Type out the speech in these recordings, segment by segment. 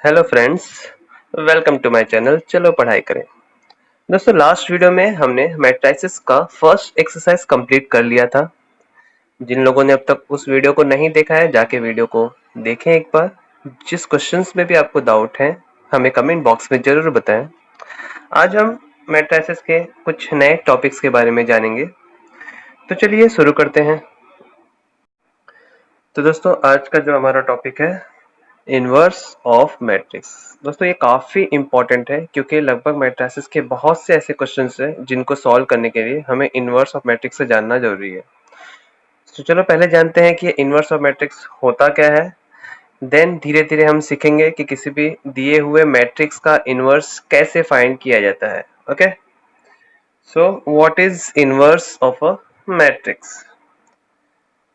Hello friends, welcome to my channel. चलो पढ़ाई करें। दोस्तों, लास्ट वीडियो में हमने मैट्रिसेस का फर्स्ट एक्सरसाइज कंप्लीट कर लिया था। जिन लोगों ने अब तक उस वीडियो को नहीं देखा है, जाके वीडियो को देखें एक बार। जिस क्वेश्चंस में भी आपको डाउट है, हमें कमेंट बॉक्स में जरूर बताएं। आज हम मैट्रिसेस के कुछ नए टॉपिक्स के बारे में जानेंगे। तो चलिए शुरू करते हैं। तो दोस्तों, आज का जो हमारा टॉपिक है, इनवर्स ऑफ मैट्रिक्स। दोस्तों, ये काफी इंपॉर्टेंट है क्योंकि लगभग मैट्रिसेस के बहुत से ऐसे क्वेश्चंस हैं जिनको सॉल्व करने के लिए हमें इनवर्स ऑफ मैट्रिक्स से जानना जरूरी है। तो चलो पहले जानते हैं कि इनवर्स ऑफ मैट्रिक्स होता क्या है। देन धीरे धीरे हम सीखेंगे कि किसी भी दिए हुए मैट्रिक्स का इनवर्स कैसे फाइंड किया जाता है। Okay, so what is inverse of a matrix.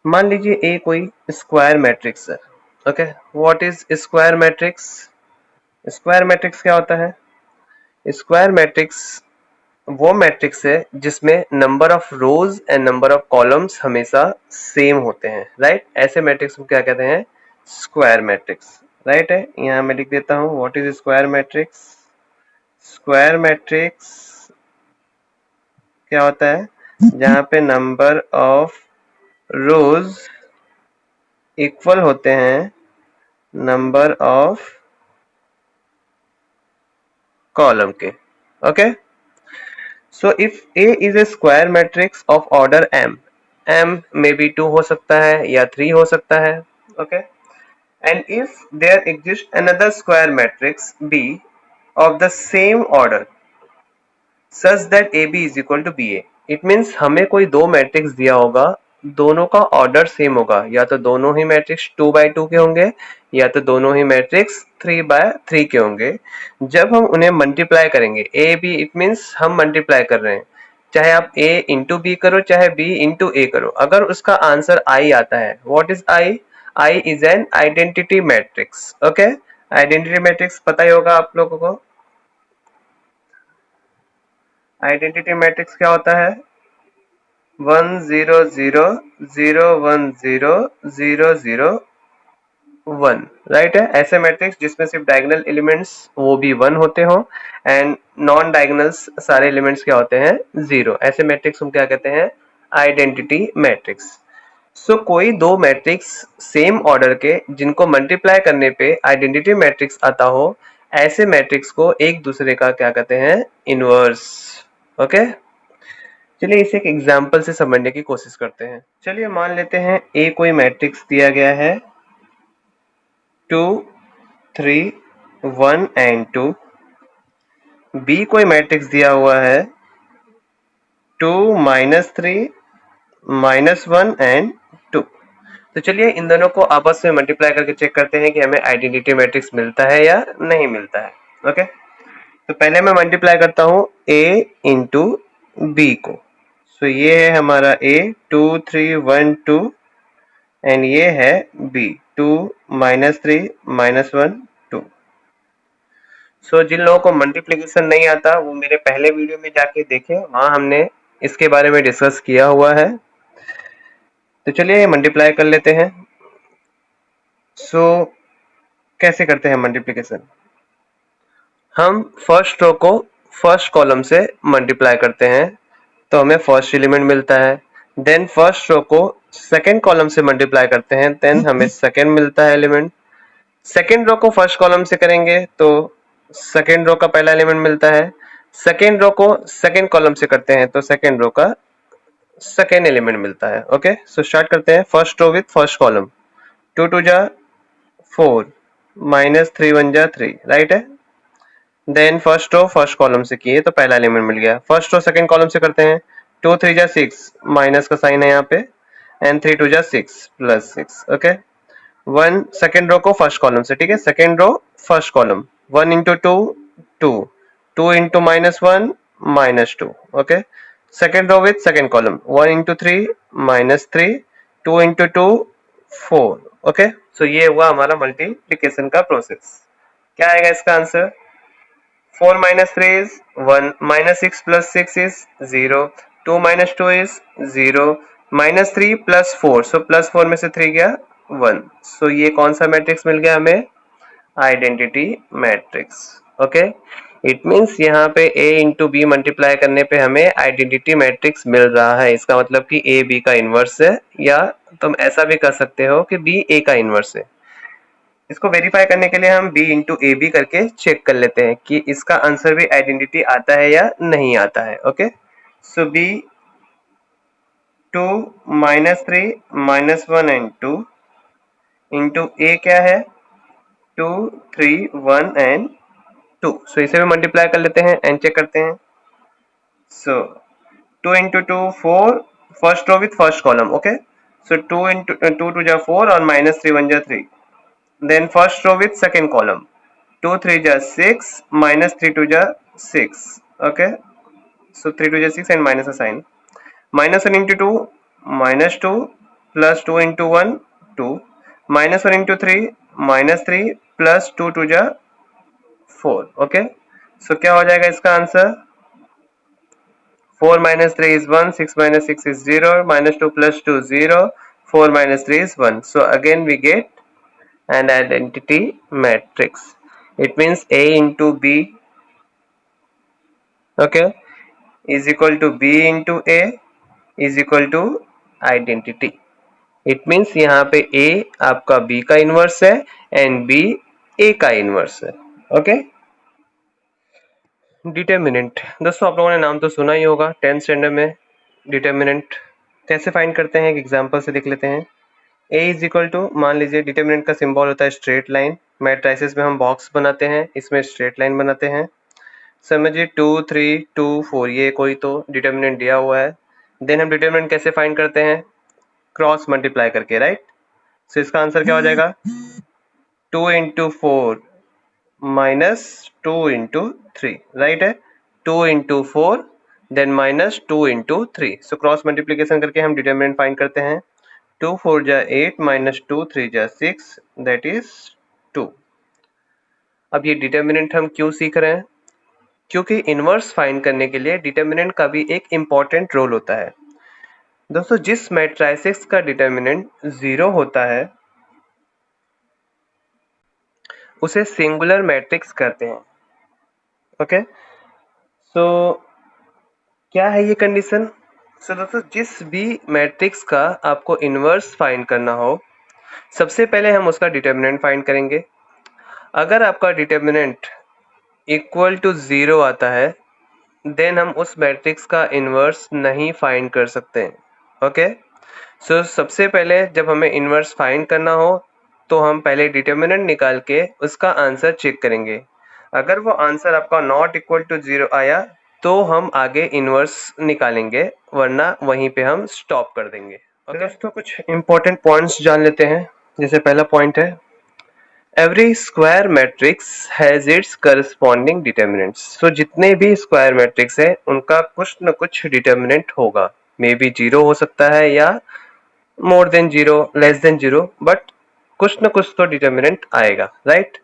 मान लीजिए ए कोई स्क्वायर मैट्रिक्स है। Okay, what is square matrix. Square matrix क्या होता है? स्क्वायर मैट्रिक्स वो मैट्रिक्स है जिसमें number of rose and number of columns हमेशा सेम होते हैं। राइट, ऐसे मैट्रिक्स को क्या कहते हैं? Square matrix. राइट है, यहाँ मैं लिख देता हूँ what is square matrix. Square matrix क्या होता है? जहाँ पे नंबर ऑफ रोज इक्वल होते हैं नंबर ऑफ कॉलम के। Okay, so if A is a square matrix of order m may be 2 हो सकता है या 3 हो सकता है। okay, and if there exists another square matrix B of the same order such that AB is equal to BA, it means हमें कोई दो मैट्रिक्स दिया होगा, दोनों का ऑर्डर सेम होगा, या तो दोनों ही मैट्रिक्स 2x2 के होंगे या तो दोनों ही मैट्रिक्स 3x3 के होंगे। जब हम उन्हें मल्टीप्लाई करेंगे, ए बी, इट मीन्स हम मल्टीप्लाई कर रहे हैं, चाहे आप a इंटू बी करो चाहे b इंटू ए करो, अगर उसका आंसर i आता है, what is i? i is an identity matrix. Okay, identity matrix पता ही होगा आप लोगों को। आइडेंटिटी मैट्रिक्स क्या होता है? 1 0 0 0 1 0 0 0 1। राइट है, ऐसे मैट्रिक्स जिसमें सिर्फ डायगोनल एलिमेंट्स वो भी 1 होते हो एंड नॉन डायगोनल्स सारे एलिमेंट्स क्या होते हैं? 0। ऐसे मैट्रिक्स हम क्या कहते हैं? Identity matrix. सो कोई दो मैट्रिक्स सेम ऑर्डर के जिनको मल्टीप्लाई करने पे आइडेंटिटी मैट्रिक्स आता हो, ऐसे मैट्रिक्स को एक दूसरे का क्या कहते हैं? इनवर्स। ओके, चलिए इसे एक एग्जांपल से समझने की कोशिश करते हैं। चलिए मान लेते हैं ए कोई मैट्रिक्स दिया गया है 2 3 1 एंड 2। बी कोई मैट्रिक्स दिया हुआ है 2 -3 -1 एंड 2। तो चलिए इन दोनों को आपस में मल्टीप्लाई करके चेक करते हैं कि हमें आइडेंटिटी मैट्रिक्स मिलता है या नहीं मिलता है। ओके, तो पहले मैं मल्टीप्लाई करता हूँ a इंटू बी को। सो ये है हमारा a 2 3 1 2 एंड ये है b 2 -3 -1 2। सो जिन लोगों को मल्टीप्लिकेशन नहीं आता वो मेरे पहले वीडियो में जाके देखें, वहां हमने इसके बारे में डिस्कस किया हुआ है। तो चलिए मल्टीप्लाई कर लेते हैं। सो कैसे करते हैं मल्टीप्लिकेशन? हम फर्स्ट रो को फर्स्ट कॉलम से मल्टीप्लाई करते हैं तो हमें फर्स्ट एलिमेंट मिलता है। देन फर्स्ट रो को सेकंड कॉलम से मल्टीप्लाई करते हैं, देन हमें सेकंड मिलता है एलिमेंट। सेकंड रो को फर्स्ट कॉलम से करेंगे तो सेकंड रो का पहला एलिमेंट मिलता है। सेकंड रो को सेकंड कॉलम से करते हैं तो सेकंड रो का सेकंड एलिमेंट मिलता है। ओके, सो स्टार्ट करते हैं first row with first column. 2 2 जा 4 -3 1 जा 3। राइट है, then first row first column से किए तो पहला एलिमेंट मिल गया। फर्स्ट रो सेकंड कॉलम से करते हैं, 2 3 जा 6, माइनस का साइन है यहाँ पे, एंड 3 2 जा 6 +6। ओके, 1 सेकंड रो को फर्स्ट कॉलम से, ठीक है, second row first column, 1 into 2 2 2 into -1 -2। Okay, second row with second column, 1 into 3 -3 2 into 2 4। Okay, so ये हुआ हमारा मल्टीप्लिकेशन का प्रोसेस। क्या आएगा इसका answer? 4 minus 3 is 1, minus 6 plus 6 is 0, 2 minus 2 is 0, minus 3 plus 4, so plus 4 में से 3 गया 1। सो ये कौन सा मैट्रिक्स मिल गया हमें? Identity matrix. Okay, it means यहाँ पे a इंटू बी मल्टीप्लाई करने पे हमें आइडेंटिटी मैट्रिक्स मिल रहा है। इसका मतलब कि a b का इनवर्स है, या तुम ऐसा भी कर सकते हो कि b a का इनवर्स है। इसको वेरीफाई करने के लिए हम b इंटू ए बी करके चेक कर लेते हैं कि इसका आंसर भी आइडेंटिटी आता है या नहीं आता है। Okay, so b 2 -3 -1 and 2 into a क्या है 2 3 1 एंड 2। सो इसे भी मल्टीप्लाई कर लेते हैं एंड चेक करते हैं। सो 2 into 2 4, first row with first column. Okay, so 2 into 2 to ja 4 or minus 3 1 ja 3. Then first row with second column, 2 3 ja 6 minus 3 2 ja 6. Okay, so 3 2 ja 6 and minus a sign. Minus 1 into 2 minus 2 plus 2 into 1 2 minus 1 into 3 minus 3 plus 2 2 ja 4. Okay, so क्या हो जाएगा इसका answer? 4 minus 3 is 1, 6 minus 6 is 0, minus 2 plus 2 0, 4 minus 3 is 1. So again we get an identity matrix. It means A into B, okay, is equal to B into A is equal to identity. It means यहाँ पे A आपका B का inverse है and B A का inverse है। okay? Determinant, दोस्तों आप लोगों ने नाम तो सुना ही होगा 10th स्टैंडर्ड में। डिटर्मिनेंट कैसे फाइंड करते हैं, एक एग्जांपल से देख लेते हैं। a इज इक्वल टू, मान लीजिए डिटर्मिनेंट का सिंबल होता है स्ट्रेट लाइन। मैट्रिसेस में हम बॉक्स बनाते हैं, इसमें स्ट्रेट लाइन बनाते हैं। समझिए 2 3 2 4 ये कोई तो डिटर्मिनेंट दिया हुआ है। देन हम डिटर्मिनेंट कैसे फाइंड करते हैं? क्रॉस मल्टीप्लाई करके, राइट। सो इसका आंसर क्या हो जाएगा? 2 इंटू 4 माइनस 2 इंटू 3, राइट है। 2 into 4 then minus 2 into 3। So cross multiplication करके हम डिटर्मिनेंट फाइंड करते हैं। 2 4 जा 8 माइनस 2 3 जा 6, दैट इज 2। अब ये डिटर्मिनेंट हम क्यों सीख रहे हैं? क्योंकि इनवर्स फाइंड करने के लिए डिटर्मिनेंट का भी एक इंपॉर्टेंट रोल होता है। दोस्तों जिस मैट्रिसेस का डिटर्मिनेंट 0 होता है उसे सिंगुलर मैट्रिक्स कहते हैं। ओके, सो क्या है ये कंडीशन? सो दोस्तों जिस भी मैट्रिक्स का आपको इनवर्स फाइंड करना हो, सबसे पहले हम उसका डिटर्मिनेंट फाइंड करेंगे। अगर आपका डिटर्मिनेंट इक्वल टू 0 आता है देन हम उस मैट्रिक्स का इनवर्स नहीं फाइंड कर सकते। ओके, सो सबसे पहले जब हमें इनवर्स फाइंड करना हो तो हम पहले डिटर्मिनेंट निकाल के उसका आंसर चेक करेंगे। अगर वो आंसर आपका नॉट इक्वल टू 0 आया तो हम आगे इनवर्स निकालेंगे, वरना वहीं पे हम स्टॉप कर देंगे। ओके दोस्तों, कुछ इंपॉर्टेंट पॉइंट्स जान लेते हैं। जैसे पहला पॉइंट है, every square matrix has its corresponding determinants. So जितने भी स्क्वायर मैट्रिक्स है उनका कुछ न कुछ डिटर्मिनेंट होगा। मे बी 0 हो सकता है या more than 0, less than 0, but कुछ न कुछ तो डिटर्मिनेंट आएगा, राइट।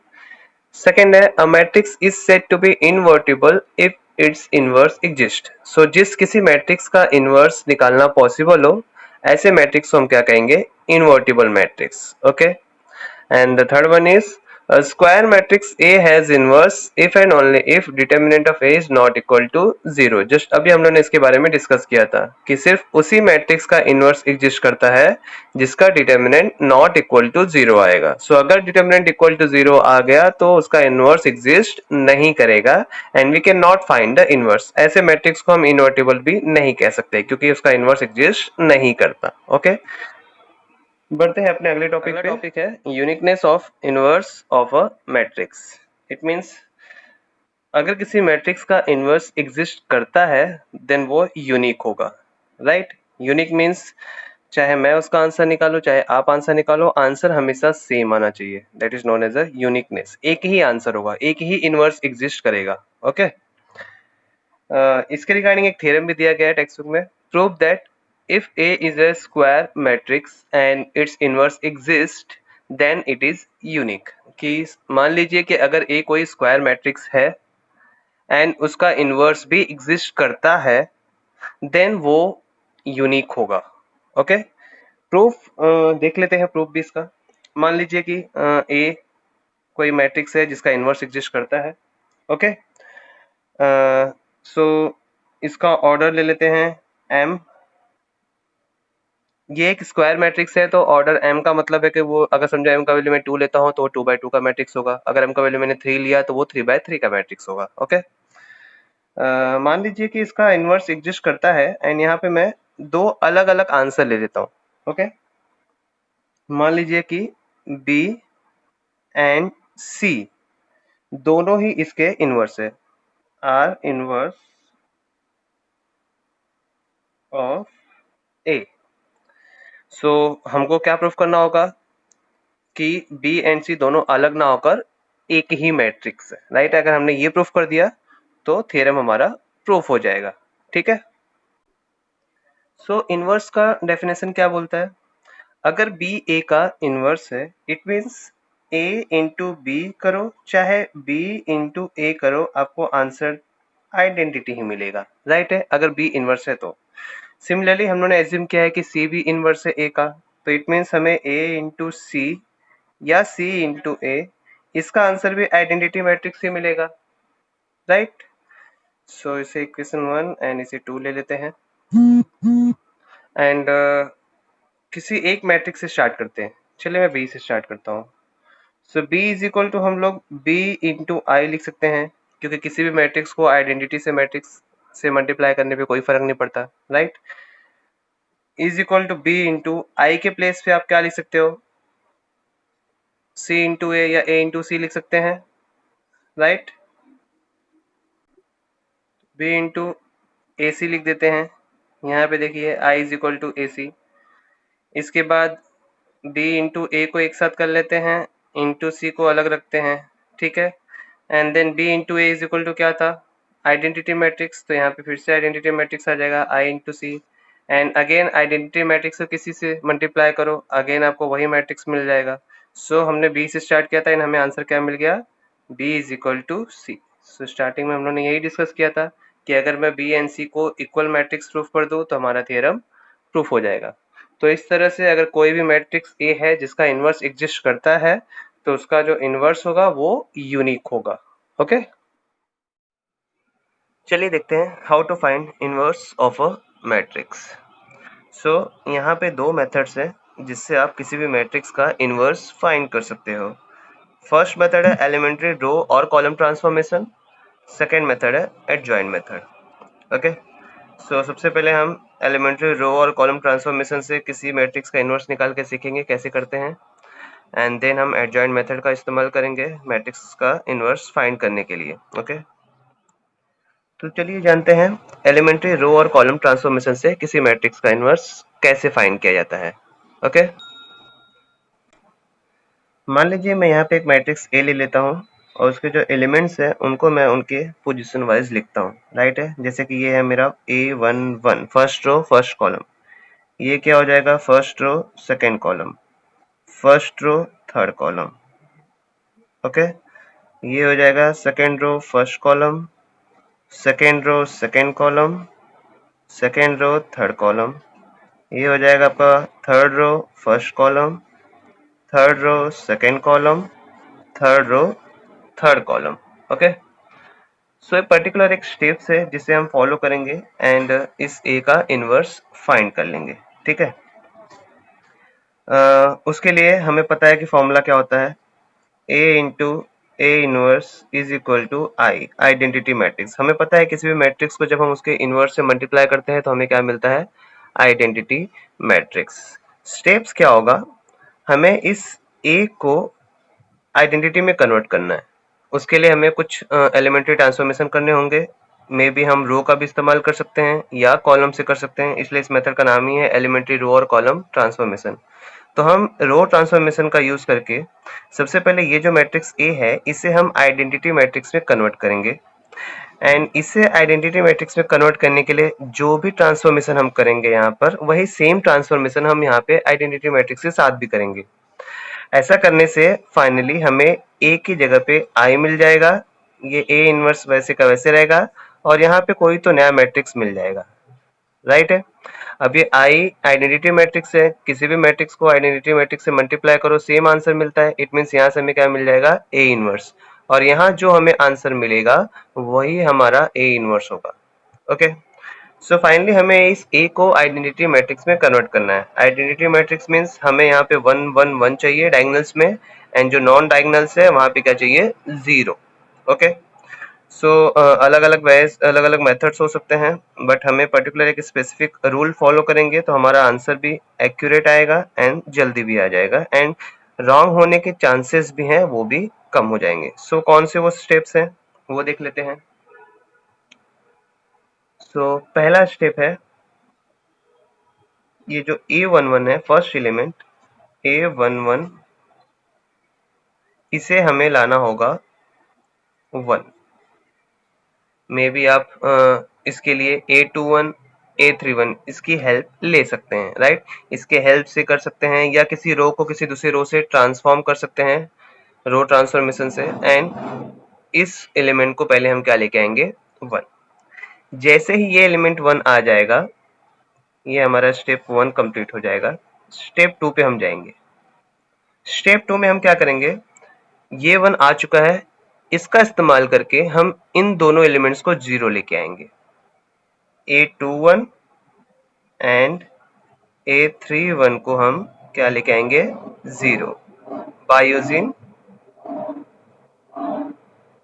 सेकेंड है, a matrix is said to be invertible if its inverse exist. So जिस किसी मैट्रिक्स का इनवर्स निकालना पॉसिबल हो, ऐसे मैट्रिक्स को हम क्या कहेंगे? Invertible matrix. Okay, and the third one is a square matrix A has inverse if and only if determinant of A is not equal to 0। Just अभी हम लोगों ने इसके बारे में डिस्कस किया था कि सिर्फ उसी मैट्रिक्स का इनवर्स एग्जिस्ट करता है जिसका डिटर्मिनेंट नॉट इक्वल टू 0 आएगा। सो अगर डिटर्मिनेंट इक्वल टू 0 आ गया तो उसका इनवर्स एग्जिस्ट नहीं करेगा and we can not find the inverse. ऐसे मैट्रिक्स को हम इनवर्टिबल भी नहीं कह सकते क्योंकि उसका इनवर्स एग्जिस्ट नहीं करता। ओके, बढ़ते हैं अपने अगले टॉपिक पे। टॉपिक है uniqueness of inverse of a matrix. It means अगर किसी मैट्रिक्स का इनवर्स एग्जिस्ट करता है देन वो यूनिक होगा, राइट। यूनिक मींस चाहे मैं उसका आंसर निकालूं चाहे आप आंसर निकालो, आंसर हमेशा सेम आना चाहिए। That is known as a uniqueness. एक ही आंसर होगा, एक ही इनवर्स एग्जिस्ट करेगा। ओके, इसके रिगार्डिंग एक थ्योरम भी दिया गया है टेक्स्ट बुक में। Prove that if A is a square matrix and its inverse exists then it is unique। कि मान लीजिए कि अगर A कोई स्क्वायर मैट्रिक्स है एंड उसका इनवर्स भी एग्जिस्ट करता है देन वो यूनिक होगा। ओके, प्रूफ देख लेते हैं। प्रूफ भी इसका, मान लीजिए कि A कोई मैट्रिक्स है जिसका इन्वर्स एग्जिस्ट करता है। ओके, सो इसका ऑर्डर ले लेते हैं m। ये एक स्क्वायर मैट्रिक्स है तो ऑर्डर m का मतलब है कि वो अगर समझो m का वैल्यू मैं 2 लेता हूँ तो वो 2/2 का मैट्रिक्स होगा, अगर m का वैल्यू मैंने 3 लिया तो वो 3/3 का मैट्रिक्स होगा। ओके, मान लीजिए कि इसका इन्वर्स एग्जिस्ट करता है एंड यहाँ पे मैं दो अलग अलग आंसर ले लेता हूँ। ओके, मान लीजिए कि b एंड c दोनों ही इसके इन्वर्स है, आर इन्वर्स ऑफ ए। सो हमको क्या प्रूफ करना होगा कि बी एंड सी दोनों अलग ना होकर एक ही मैट्रिक्स है, राइट। अगर हमने ये प्रूफ कर दिया तो थ्योरम हमारा प्रूफ हो जाएगा। ठीक है, सो इनवर्स का डेफिनेशन क्या बोलता है, अगर बी ए का इनवर्स है it means A into B करो चाहे बी इंटू ए करो, आपको आंसर आइडेंटिटी ही मिलेगा, राइट है, अगर बी इनवर्स है तो। सिमिलरली हम लोगों ने एज्यूम किया है कि सी भी इनवर्स है ए का, तो इट मीन्स हमें ए इंटू सी या सी इंटू ए, इसका आंसर भी आइडेंटिटी मैट्रिक्स ही मिलेगा, राइट। सो इसे इक्वेशन 1 एंड इसे 2 ले लेते हैं एंड किसी एक मैट्रिक्स से स्टार्ट करते हैं। चलिए मैं बी से स्टार्ट करता हूँ। सो बी इज इक्वल टू हम लोग बी इंटू आई लिख सकते हैं, क्योंकि किसी भी मैट्रिक्स को आइडेंटिटी से मैट्रिक्स से मल्टीप्लाई करने पे कोई फर्क नहीं पड़ता, right. Is equal to B into I के प्लेस पे आप क्या लिख सकते हो, सी इंटू ए या ए इंटू सी लिख सकते हैं, राइट। बी इंटू ए सी लिख देते हैं, यहाँ पे देखिए आई इज इक्वल टू ए सी। इसके बाद बी इंटू ए को एक साथ कर लेते हैं, इंटू सी को अलग रखते हैं, ठीक है। And then B into A is equal to क्या था, आइडेंटिटी मैट्रिक्स, तो यहाँ पे फिर से आइडेंटिटी मैट्रिक्स आ जाएगा I into C. And again identity matrix को किसी से मल्टीप्लाई करो, अगेन आपको वही मैट्रिक्स मिल जाएगा। सो हमने बी से स्टार्ट किया था एंड हमें आंसर क्या मिल गया, B is equal to C. So starting में हम लोगों ने यही डिस्कस किया था कि अगर मैं बी एंड सी को इक्वल मैट्रिक्स प्रूफ कर दूं तो हमारा थ्योरम प्रूफ हो जाएगा। तो इस तरह से अगर कोई भी मैट्रिक्स ए है जिसका इन्वर्स एग्जिस्ट करता है तो उसका जो इन्वर्स होगा वो यूनिक होगा। ओके, चलिए देखते हैं how to find inverse of a matrix. So यहाँ पे दो मेथड्स हैं जिससे आप किसी भी मैट्रिक्स का इन्वर्स फाइंड कर सकते हो। फर्स्ट मेथड है एलिमेंट्री रो और कॉलम ट्रांसफॉर्मेशन, सेकेंड मेथड है एडजॉइंट मेथड। ओके, सो सबसे पहले हम एलिमेंट्री रो और कॉलम ट्रांसफॉर्मेशन से किसी मैट्रिक्स का इन्वर्स निकाल के सीखेंगे कैसे करते हैं, एंड देन हम एडजॉइंट मेथड का इस्तेमाल करेंगे मैट्रिक्स का इन्वर्स फाइंड करने के लिए। ओके, तो चलिए जानते हैं एलिमेंट्री रो और कॉलम ट्रांसफॉर्मेशन से किसी मैट्रिक्स का इन्वर्स कैसे फाइंड किया जाता है। ओके, मान लीजिए मैं यहाँ पे एक मैट्रिक्स ए ले लेता हूँ और उसके जो एलिमेंट्स है उनको मैं उनके पोजीशन वाइज लिखता हूँ, राइट है। जैसे कि ये है मेरा A11 first row first column, ये क्या हो जाएगा first row second column, first row third column. Okay, ये हो जाएगा second row first column, second row second column, second row third column. ये हो जाएगा आपका third row first column, third row second column, third row third column. Okay, so एक particular एक steps है जिसे हम फॉलो करेंगे एंड इस ए का इनवर्स फाइंड कर लेंगे, ठीक है। उसके लिए हमें पता है कि फॉर्मूला क्या होता है, A into A inverse is equal to I, identity matrix. हमें पता है किसी भी मैट्रिक्स को जब हम उसके इनवर्स से मल्टीप्लाई करते हैं तो हमें क्या मिलता है, आइडेंटिटी मैट्रिक्स। स्टेप्स क्या होगा, हमें इस ए को आइडेंटिटी में कन्वर्ट करना है। उसके लिए हमें कुछ एलिमेंट्री ट्रांसफॉर्मेशन करने होंगे, मे बी हम रो का भी इस्तेमाल कर सकते हैं या कॉलम से कर सकते हैं, इसलिए इस मेथड का नाम ही है एलिमेंट्री रो और कॉलम ट्रांसफॉर्मेशन। तो हम रो ट्रांसफॉर्मेशन का यूज करके सबसे पहले ये जो मैट्रिक्स ए है इसे हम आइडेंटिटी मैट्रिक्स में कन्वर्ट करेंगे एंड इसे आइडेंटिटी मैट्रिक्स में कन्वर्ट करने के लिए जो भी ट्रांसफॉर्मेशन हम करेंगे यहाँ पर वही सेम ट्रांसफॉर्मेशन हम यहाँ पे आइडेंटिटी मैट्रिक्स के साथ भी करेंगे। ऐसा करने से फाइनली हमें ए की जगह पे आई मिल जाएगा, ये ए इनवर्स वैसे का वैसे रहेगा और यहाँ पे कोई तो नया मैट्रिक्स मिल जाएगा, राइट है। अब ये आई आइडेंटिटी मैट्रिक्स है, किसी भी मैट्रिक्स को आइडेंटिटी मैट्रिक्स से मल्टीप्लाई करो सेम आंसर मिलता है। इट मीन्स यहाँ से हमें क्या मिल जाएगा, ए इनवर्स, और यहाँ जो हमें आंसर मिलेगा वही हमारा ए इनवर्स होगा। ओके, सो फाइनली हमें इस ए को आइडेंटिटी मैट्रिक्स में कन्वर्ट करना है। आइडेंटिटी मैट्रिक्स मीन्स हमें यहाँ पे 1 1 1 चाहिए डायगोनल्स में, एंड जो नॉन डायगोनल्स है वहां पे क्या चाहिए, 0। ओके, सो अलग अलग वेज, अलग अलग मेथड्स हो सकते हैं, बट हमें पर्टिकुलर एक स्पेसिफिक रूल फॉलो करेंगे तो हमारा आंसर भी एक्यूरेट आएगा एंड जल्दी भी आ जाएगा, एंड रॉन्ग होने के चांसेस भी हैं वो भी कम हो जाएंगे। सो कौन से वो स्टेप्स हैं वो देख लेते हैं। सो पहला स्टेप है, ये जो A11 है फर्स्ट एलिमेंट A11, इसे हमें लाना होगा 1। मे बी आप इसके लिए A21 A31 इसकी हेल्प ले सकते हैं, राइट। इसके हेल्प से कर सकते हैं, या किसी रो को किसी दूसरी रो से ट्रांसफॉर्म कर सकते हैं रो ट्रांसफॉर्मेशन से, एंड इस एलिमेंट को पहले हम क्या लेके आएंगे, 1। जैसे ही ये एलिमेंट 1 आ जाएगा, ये हमारा स्टेप 1 कंप्लीट हो जाएगा। स्टेप 2 पे हम जाएंगे। स्टेप 2 में हम क्या करेंगे, ये 1 आ चुका है, इसका इस्तेमाल करके हम इन दोनों एलिमेंट्स को 0 लेके आएंगे, A21 एंड A31 को हम क्या लेके आएंगे, 0, बाय यूजिंग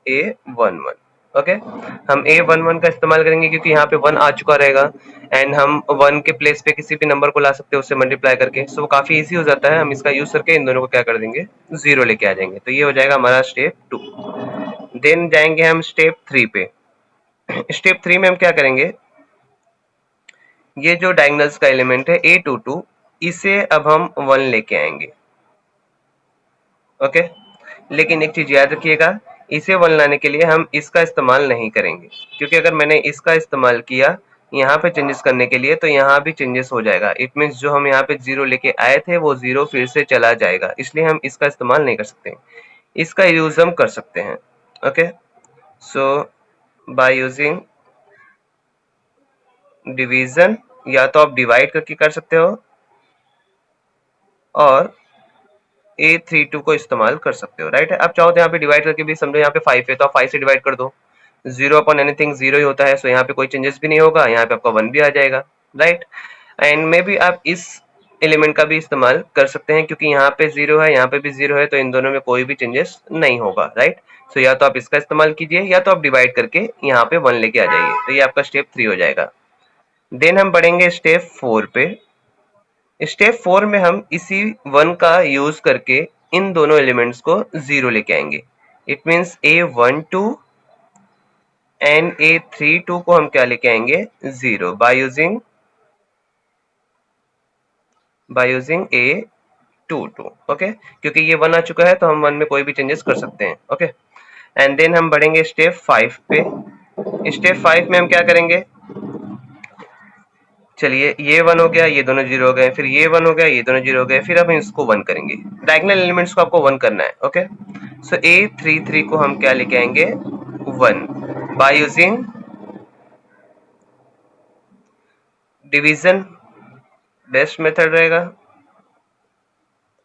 A11। ओके, हम A11 का इस्तेमाल करेंगे क्योंकि यहाँ पे 1 आ चुका रहेगा, एंड हम 1 के प्लेस पे किसी भी नंबर को ला सकते हैं उससे मल्टीप्लाई करके, सो वो काफी इजी हो जाता है। हम इसका यूज करके इन दोनों को क्या कर देंगे, 0 लेके आ जाएंगे। तो ये हो जाएगा हमारा स्टेप 2। देन जाएंगे हम स्टेप 3 पे। स्टेप 3 में हम क्या करेंगे, ये जो डायगोनल्स का एलिमेंट है A22, इसे अब हम 1 लेके आएंगे। ओके, लेकिन एक चीज याद रखिएगा, इसे 1 लाने के लिए हम इसका इस्तेमाल नहीं करेंगे, क्योंकि अगर मैंने इसका इस्तेमाल किया यहाँ पे चेंजेस करने के लिए तो यहाँ भी चेंजेस हो जाएगा। इट मीन्स जो हम यहाँ पे 0 लेके आए थे वो 0 फिर से चला जाएगा, इसलिए हम इसका इस्तेमाल नहीं कर सकते। इसका यूज हम कर सकते हैं। Okay, so by using division, या तो आप डिवाइड करके कर सकते हो और A32 को इस्तेमाल कर सकते हो, राइट है। आप चाहो तो यहाँ पे डिवाइड करके भी, समझो यहाँ पे 5 है तो आप 5 से डिवाइड कर दो, 0 अपॉन एनीथिंग 0 ही होता है, सो यहाँ पे कोई चेंजेस भी नहीं होगा, यहाँ पे आपका 1 भी आ जाएगा, राइट। एंड मे बी आप इस एलिमेंट का भी इस्तेमाल कर सकते हैं, क्योंकि यहाँ पे 0 है, यहाँ पे भी 0 है, तो इन दोनों में कोई भी चेंजेस नहीं होगा, राइट। सो या तो आप इसका इस्तेमाल कीजिए, या तो आप डिवाइड करके यहाँ पे 1 लेके आ जाइए, तो ये आपका स्टेप 3 हो जाएगा। देन हम बढ़ेंगे स्टेप 4 पे। स्टेप 4 में हम इसी 1 का यूज करके इन दोनों एलिमेंट्स को 0 लेके आएंगे। It means A12 and A32 को हम क्या लेके आएंगे, 0, बाय यूजिंग A22। ओके, क्योंकि ये 1 आ चुका है तो हम 1 में कोई भी चेंजेस कर सकते हैं। ओके, एंड देन हम बढ़ेंगे स्टेप 5 पे। स्टेप 5 में हम क्या करेंगे, चलिए ये 1 हो गया, ये दोनों 0 हो गए, फिर ये 1 हो गया, ये दोनों 0 हो गए, फिर हम इसको 1 करेंगे। डायगोनल एलिमेंट्स को आपको 1 करना है। ओके, सो A33 को हम क्या लेके आएंगे, 1, by using division, best method रहेगा।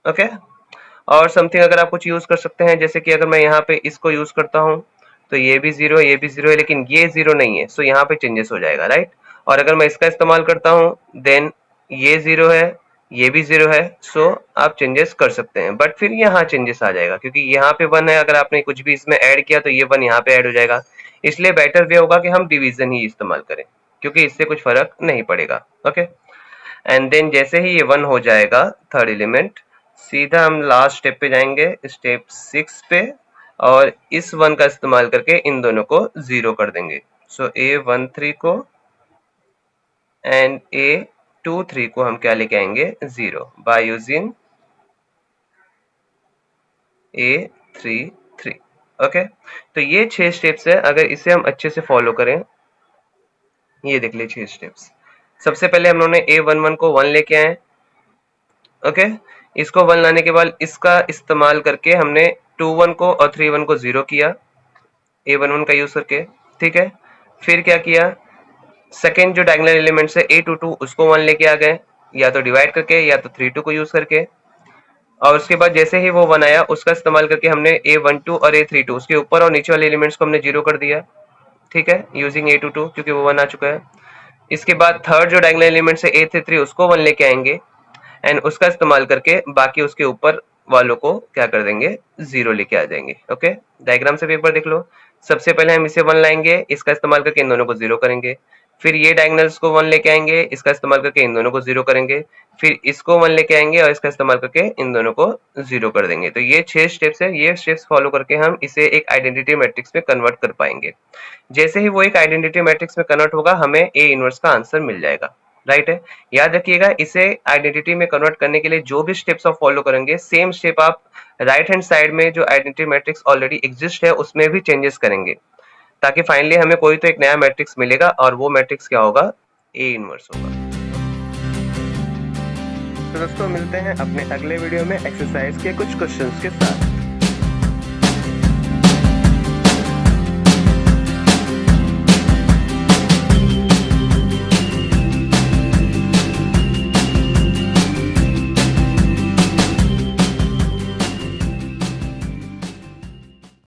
ओके, और समथिंग अगर आप कुछ यूज कर सकते हैं, जैसे कि अगर मैं यहाँ पे इसको यूज करता हूँ तो ये भी 0 है, ये भी 0 है, लेकिन ये 0 नहीं है, सो यहाँ पे चेंजेस हो जाएगा, राइट। और अगर मैं इसका इस्तेमाल करता हूँ देन ये 0 है, ये भी 0 है, सो आप चेंजेस कर सकते हैं, बट फिर यहाँ चेंजेस आ जाएगा, क्योंकि यहाँ पे 1 है, अगर आपने कुछ भी इसमें ऐड किया तो ये 1 यहाँ पे ऐड हो जाएगा। इसलिए बेटर वे होगा कि हम डिवीजन ही इस्तेमाल करें, क्योंकि इससे कुछ फर्क नहीं पड़ेगा। ओके, एंड देन जैसे ही ये 1 हो जाएगा थर्ड एलिमेंट, सीधा हम लास्ट स्टेप पे जाएंगे, स्टेप 6 पे, और इस 1 का इस्तेमाल करके इन दोनों को 0 कर देंगे। सो A13 को एंड A23 को हम क्या लेके आएंगे, 0, बाय यूजिंग A33। ओके, तो ये 6 स्टेप्स है, अगर इसे हम अच्छे से फॉलो करें, ये देख लीजिए 6 स्टेप्स। सबसे पहले हम लोगों ने A11 को 1 लेके आए। ओके, इसको 1 लाने के बाद इसका इस्तेमाल करके हमने 21 को और 31 को 0 किया A11 का यूज करके, ठीक है। फिर क्या किया, सेकेंड जो डायगोनल एलिमेंट्स है A22 उसको 1 लेके आ गए, या तो डिवाइड करके या तो 32 को यूज करके, और उसके बाद जैसे ही वो 1 आया उसका इस्तेमाल करके हमने A12 और A32 उसके ऊपर और नीचे वाले एलिमेंट्स को हमने 0 कर दिया, ठीक है, यूजिंग A22 क्योंकि वो 1 आ चुका है। इसके बाद थर्ड जो डायगोनल एलिमेंट्स है A33 उसको 1 लेके आएंगे एंड उसका इस्तेमाल करके बाकी उसके ऊपर वालों को क्या कर देंगे, 0 लेके आ जाएंगे। ओके, डायग्राम से भी एक बार देख लो। सबसे पहले हम इसे 1 लाएंगे, इसका इस्तेमाल करके इन दोनों को 0 करेंगे, फिर ये डायगोनल्स को 1 लेके आएंगे, इसका इस्तेमाल करके इन दोनों को 0 करेंगे, फिर इसको 1 लेके आएंगे और इसका इस्तेमाल करके इन दोनों को 0 कर देंगे। तो ये 6 स्टेप्स है, ये स्टेप्स फॉलो करके हम इसे एक आइडेंटिटी मैट्रिक्स में कन्वर्ट कर पाएंगे। जैसे ही वो एक आइडेंटिटी मैट्रिक्स में कन्वर्ट होगा हमें ए इनवर्स का आंसर मिल जाएगा, राइट है। याद रखिएगा इसे आइडेंटिटी में कन्वर्ट करने के लिए जो भी स्टेप्स आप फॉलो करेंगे सेम स्टेप आप राइट हैंड साइड में जो आइडेंटिटी मैट्रिक्स ऑलरेडी एग्जिस्ट है उसमें भी चेंजेस करेंगे, ताकि फाइनली हमें कोई तो एक नया मैट्रिक्स मिलेगा और वो मैट्रिक्स क्या होगा, ए इनवर्स होगा। तो दोस्तों मिलते हैं अपने अगले वीडियो में एक्सरसाइज के कुछ क्वेश्चंस के साथ।